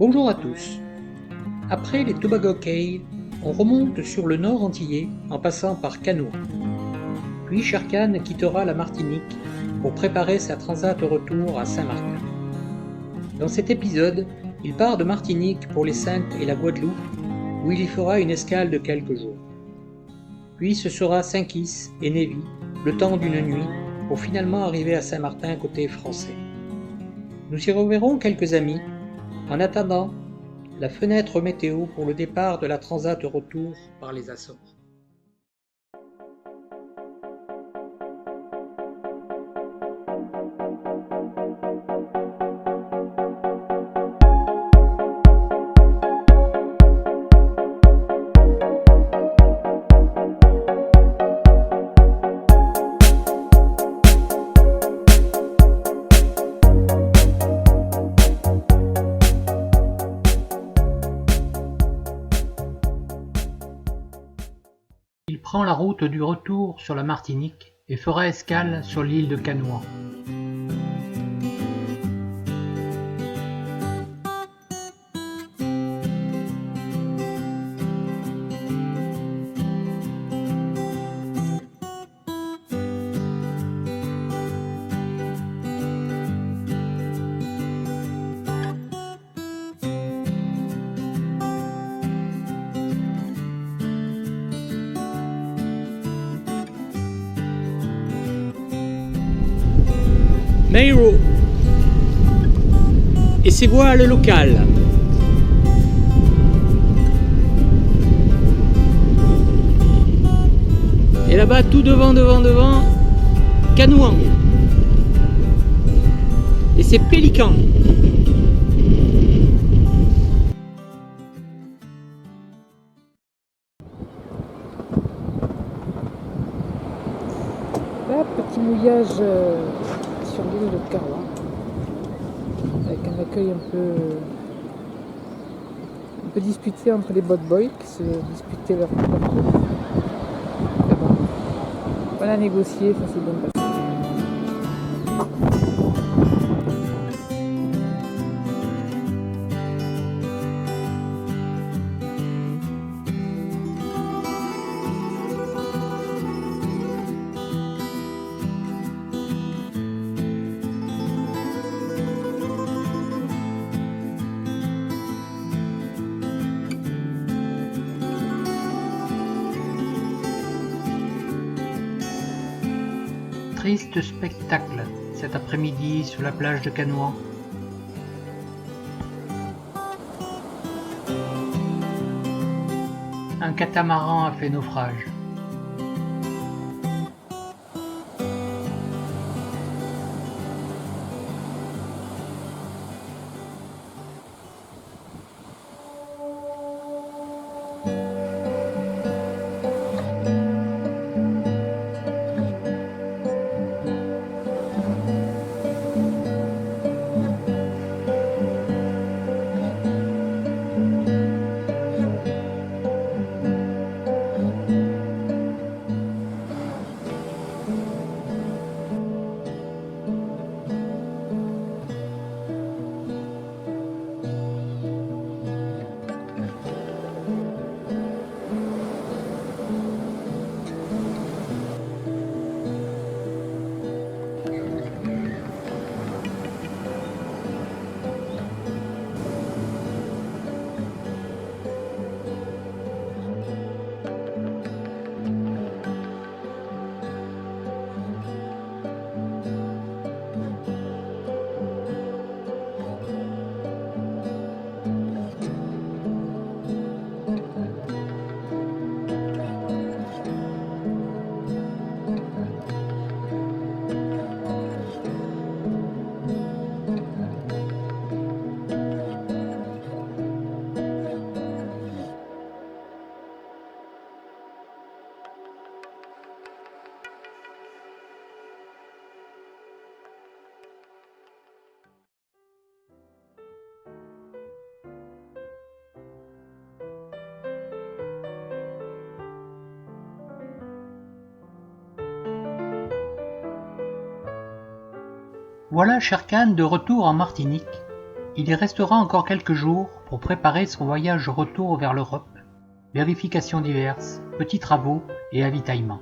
Bonjour à tous. Après les Tobago Cay, on remonte sur le nord antillais en passant par Canoa. Puis Sherkan quittera la Martinique pour préparer sa transat retour à Saint-Martin. Dans cet épisode, il part de Martinique pour les Saintes et la Guadeloupe, où il y fera une escale de quelques jours. Puis ce sera Saint-Kitts et Nevis, le temps d'une nuit, pour finalement arriver à Saint-Martin côté français. Nous y reverrons quelques amis. En attendant, la fenêtre météo pour le départ de la transat retour par les Açores. Il prend la route du retour sur la Martinique et fera escale sur l'île de Canoa. Mayro et ses voiles locales. Et là-bas, tout devant, Canouan et ses pélicans. Là, petit mouillage sur l'île de Canoa, avec un accueil un peu disputé entre les boat boys qui se disputaient leur tour. Mais bon, on a négocié, ça s'est bien passé. Triste spectacle cet après-midi sur la plage de Canoa. Un catamaran a fait naufrage. Voilà Sherkan de retour en Martinique, Il y restera encore quelques jours pour préparer son voyage retour vers l'Europe, vérifications diverses, petits travaux et avitaillement.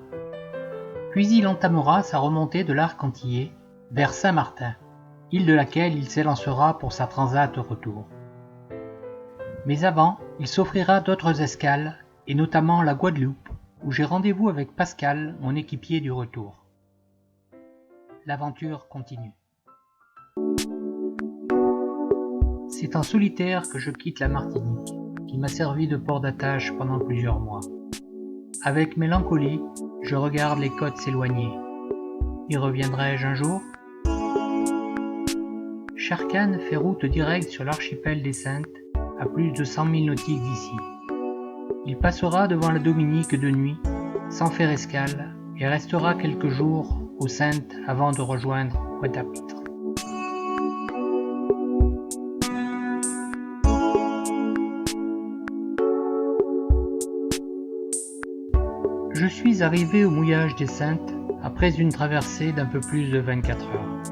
Puis il entamera sa remontée de l'arc antillais vers Saint-Martin, île de laquelle il s'élancera pour sa transat retour. Mais avant, il s'offrira d'autres escales, et notamment la Guadeloupe, où j'ai rendez-vous avec Pascal, mon équipier du retour. L'aventure continue. C'est en solitaire que je quitte la Martinique, qui m'a servi de port d'attache pendant plusieurs mois. Avec mélancolie, je regarde les côtes s'éloigner. Y reviendrai-je un jour ? Sharkan fait route directe sur l'archipel des Saintes, à plus de 100 000 nautiques d'ici. Il passera devant la Dominique de nuit, sans faire escale, et restera quelques jours aux Saintes avant de rejoindre Pointe-à-Pitre. Je suis arrivé au mouillage des Saintes après une traversée d'un peu plus de 24 heures.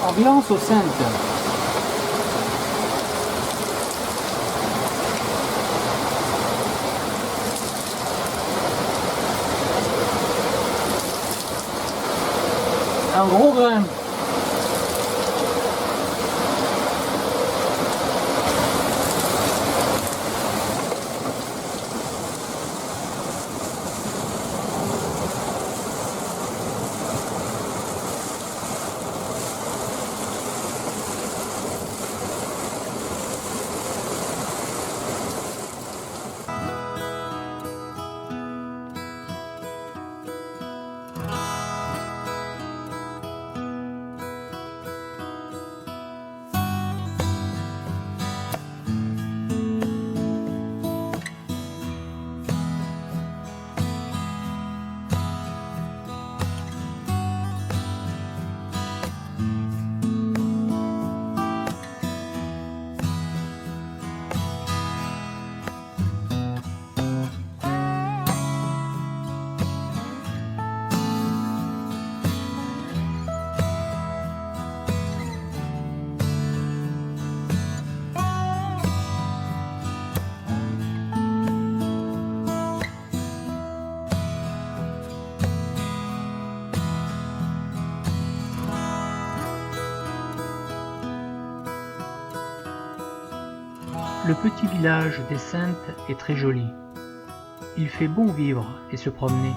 Ambiance aux Saintes. Un gros grain. Le petit village des Saintes est très joli. Il fait bon vivre et se promener.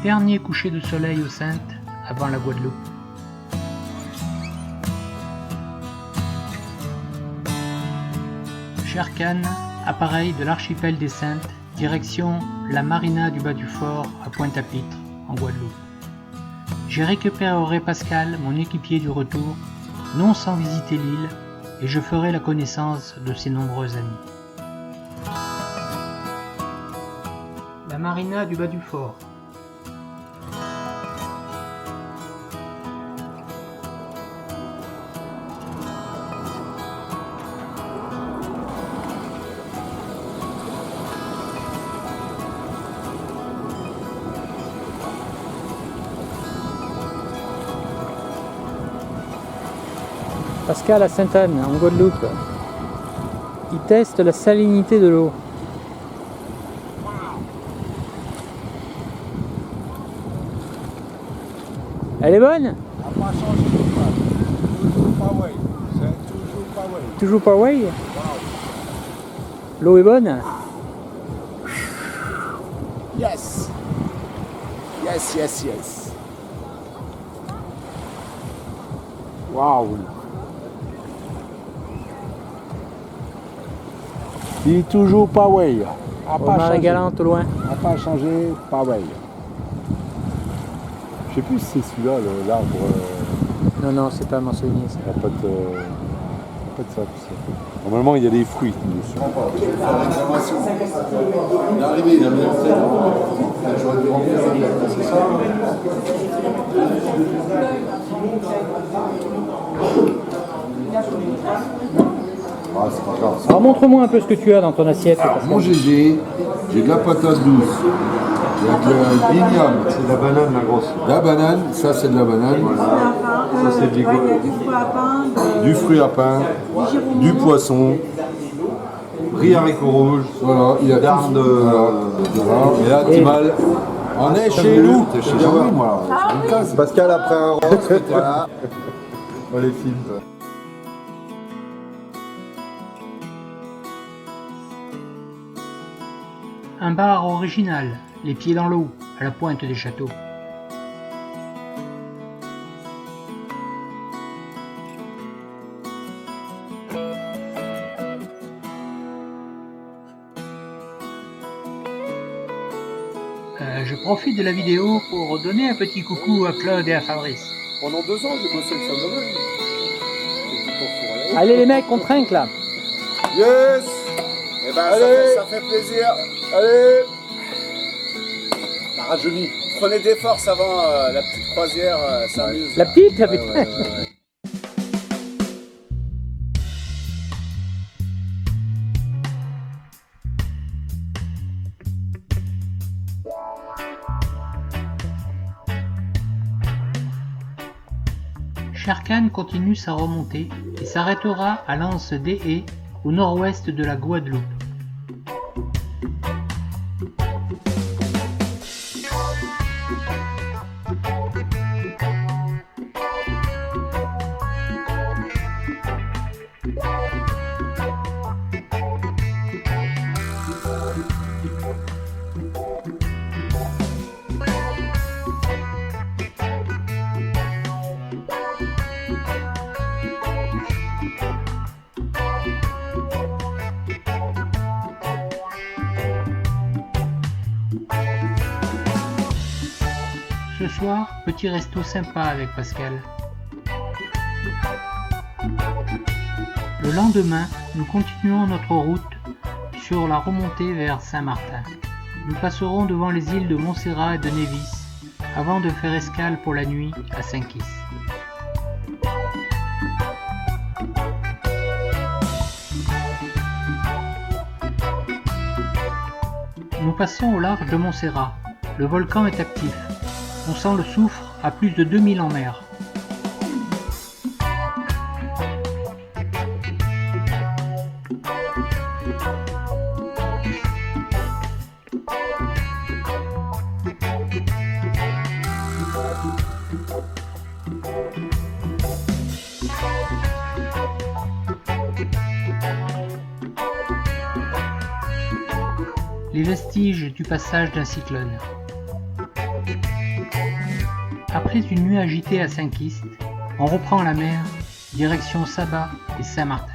Dernier coucher de soleil aux Saintes avant la Guadeloupe. Sharkan, appareil de l'archipel des Saintes, direction la marina du bas du fort à Pointe-à-Pitre, en Guadeloupe. J'ai récupéré Pascal, mon équipier du retour, non sans visiter l'île, et je ferai la connaissance de ses nombreux amis. La marina du bas du fort. Pascal à Sainte-Anne, en Guadeloupe. Il teste la salinité de l'eau. Elle est bonne? n'a pas changé. Toujours pareil. C'est toujours pareil. Toujours pareil? Wow. L'eau est bonne? Yes. Yes, yes, yes. Waouh. Il est toujours pareil. Au Marais Galante au loin. N'a pas changé, pareil. sais plus si c'est celui-là, l'arbre. Non, c'est pas mançonnier ça. Il n'y a pas de ça, tu sais. Normalement, il y a des fruits dessus. Il est arrivé, il a mis en tête. J'aurais dû remplir la tête, c'est ça. Ah, c'est pas grave. Alors montre-moi un peu ce que tu as dans ton assiette. Alors, mon GG, j'ai de la patate douce. Il y a de l'igname. C'est de la banane, la grosse. La banane, ça c'est de la banane. Ça, c'est du Du fruit à pain, du poisson. riz haricots rouges. Voilà, il y a D'armes de. Voilà. Et là, t'es mal. On est chez nous. T'es chez Bien toi. oui, moi. C'est une case. Pascal après un rose. Voilà. On les filme. Un bar original, les pieds dans l'eau, à la pointe des châteaux. Je profite de la vidéo pour donner un petit coucou à Claude et à Fabrice. Pendant 2 ans, j'ai bossé avec Saint-Domingue. Allez les mecs, on trinque là. Yes. Eh ben, ça fait plaisir. Allez. Rajeuni. Prenez des forces avant la petite croisière, ça amuse. La petite, la Ouais, petite. ouais, ouais. Sharkan continue sa remontée et s'arrêtera à l'anse des Haies, au nord-ouest de la Guadeloupe. Ce soir, petit resto sympa avec Pascal. Le lendemain, nous continuons notre route sur la remontée vers Saint-Martin. Nous passerons devant les îles de Montserrat et de Nevis avant de faire escale pour la nuit à Saint-Kis. Nous passons au large de Montserrat. Le volcan est actif. On sent le soufre à plus de 2000 en mer. Les vestiges du passage d'un cyclone. Après une nuit agitée à Saint-Kist, on reprend la mer, direction Saba et Saint-Martin.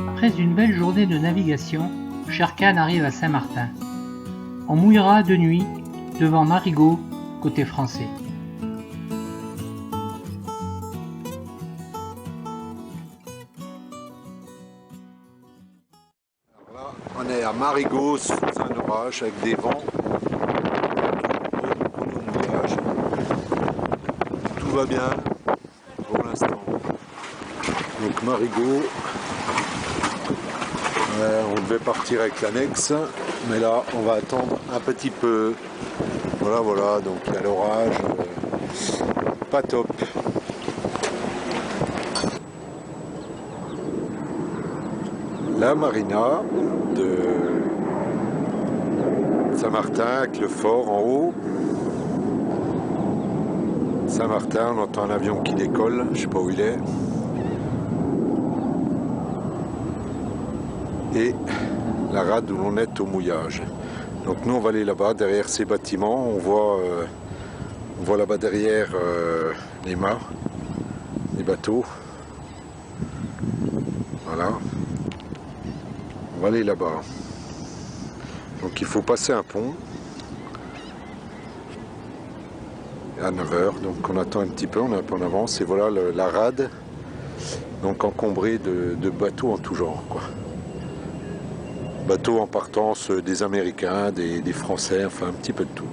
Après une belle journée de navigation, Sharkan arrive à Saint-Martin. On mouillera de nuit devant Marigot, côté français. Alors là, on est à Marigot, sous un orage, avec des vents. Beaucoup de mouillage. va bien pour l'instant. Donc Marigot, on devait partir avec l'annexe, mais là on va attendre un petit peu. Voilà, donc il y a l'orage, pas top. La marina de Saint-Martin avec le fort en haut. Saint-Martin, on entend un avion qui décolle, je sais pas où il est. Et la rade où l'on est au mouillage. Donc nous on va aller là-bas, derrière ces bâtiments, on voit là-bas derrière les mâts, les bateaux. Voilà. On va aller là-bas. Donc il faut passer un pont à 9h, donc on attend un petit peu, on est un peu en avance, et voilà la rade, donc encombrée de bateaux en tout genre, quoi. Bateaux en partance des Américains, des Français, enfin un petit peu de tout.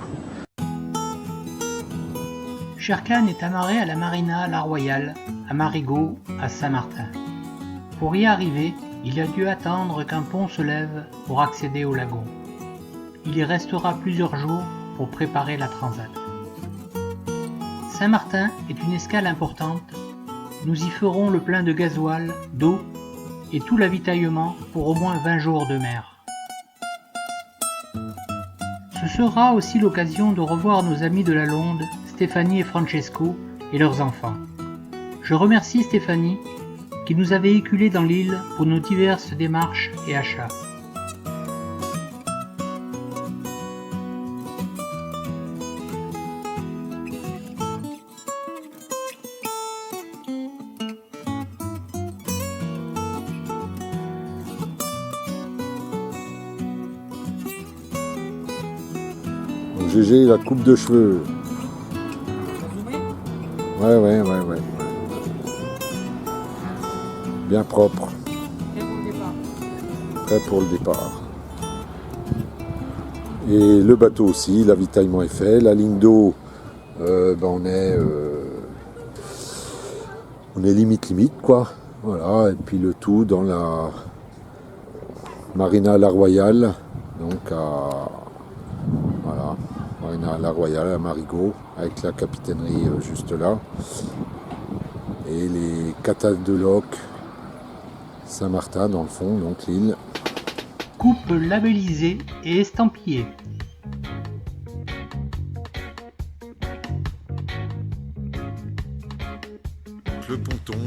Sherkan est amarré à la marina La Royale, à Marigot, à Saint-Martin. Pour y arriver, il a dû attendre qu'un pont se lève pour accéder au lagon. Il y restera plusieurs jours pour préparer la transat. Saint-Martin est une escale importante. Nous y ferons le plein de gasoil, d'eau et tout l'avitaillement pour au moins 20 jours de mer. Ce sera aussi l'occasion de revoir nos amis de la Londe, Stéphanie et Francesco, et leurs enfants. Je remercie Stéphanie qui nous a véhiculés dans l'île pour nos diverses démarches et achats. Donc GG, la coupe de cheveux. Ouais. Bien propre. Prêt pour le départ. Et le bateau aussi, l'avitaillement est fait. La ligne d'eau, on est limite quoi. Voilà, et puis le tout dans la marina La Royale, donc marina La Royale à Marigot, avec la capitainerie juste là. Et les catases de Loc, Saint-Martin dans le fond, donc l'île. Coupe labellisée et estampillée. Le ponton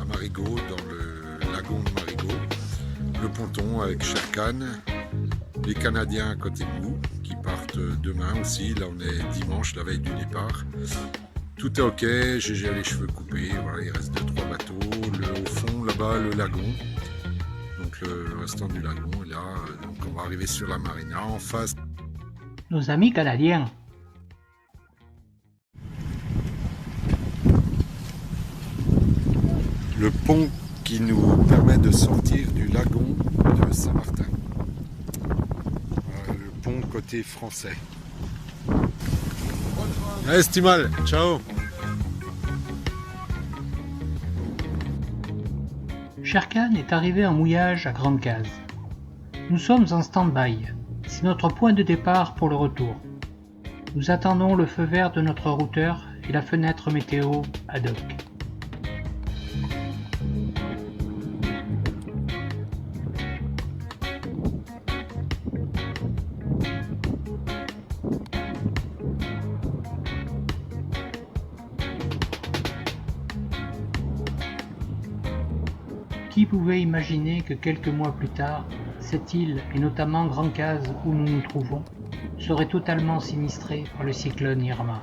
à Marigot, dans le lagon de Marigot. Le ponton avec Sherkan. Les Canadiens à côté de nous qui partent demain aussi. Là on est dimanche, la veille du départ. Tout est ok, j'ai les cheveux coupés, voilà, il reste 2-3 bateaux. Au fond là-bas le lagon. Donc le restant du lagon est là. Donc on va arriver sur la marina en face. Nos amis canadiens. Le pont qui nous permet de sortir du lagon de Saint-Martin. Le pont côté français. Estimal, ciao. Sherkan est arrivé en mouillage à Grande Case. Nous sommes en stand-by. C'est notre point de départ pour le retour. Nous attendons le feu vert de notre routeur et la fenêtre météo ad hoc. Qui pouvait imaginer que quelques mois plus tard, cette île, et notamment Grand Case où nous nous trouvons, serait totalement sinistrée par le cyclone Irma.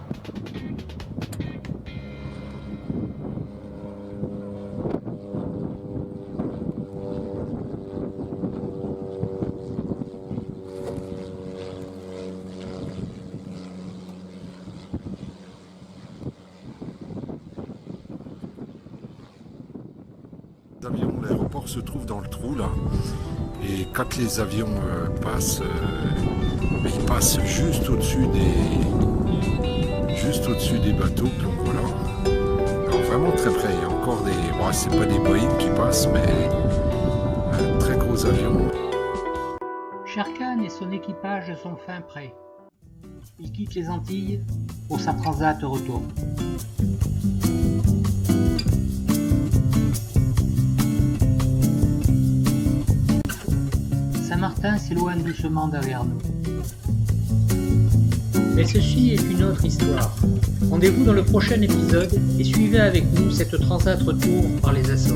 L'aéroport se trouve dans le trou là, et quand les avions passent, ils passent juste au-dessus juste au-dessus des bateaux que l'on voit là. Alors vraiment très près, il y a encore des... Bon, c'est pas des Boeing qui passent, mais un très gros avion. Shere-Khan et son équipage sont fin prêts. Il quitte les Antilles pour sa transat retour. Saint-Martin s'éloigne doucement derrière nous. Mais ceci est une autre histoire. Rendez-vous dans le prochain épisode et suivez avec nous cette transat retour par les Açores.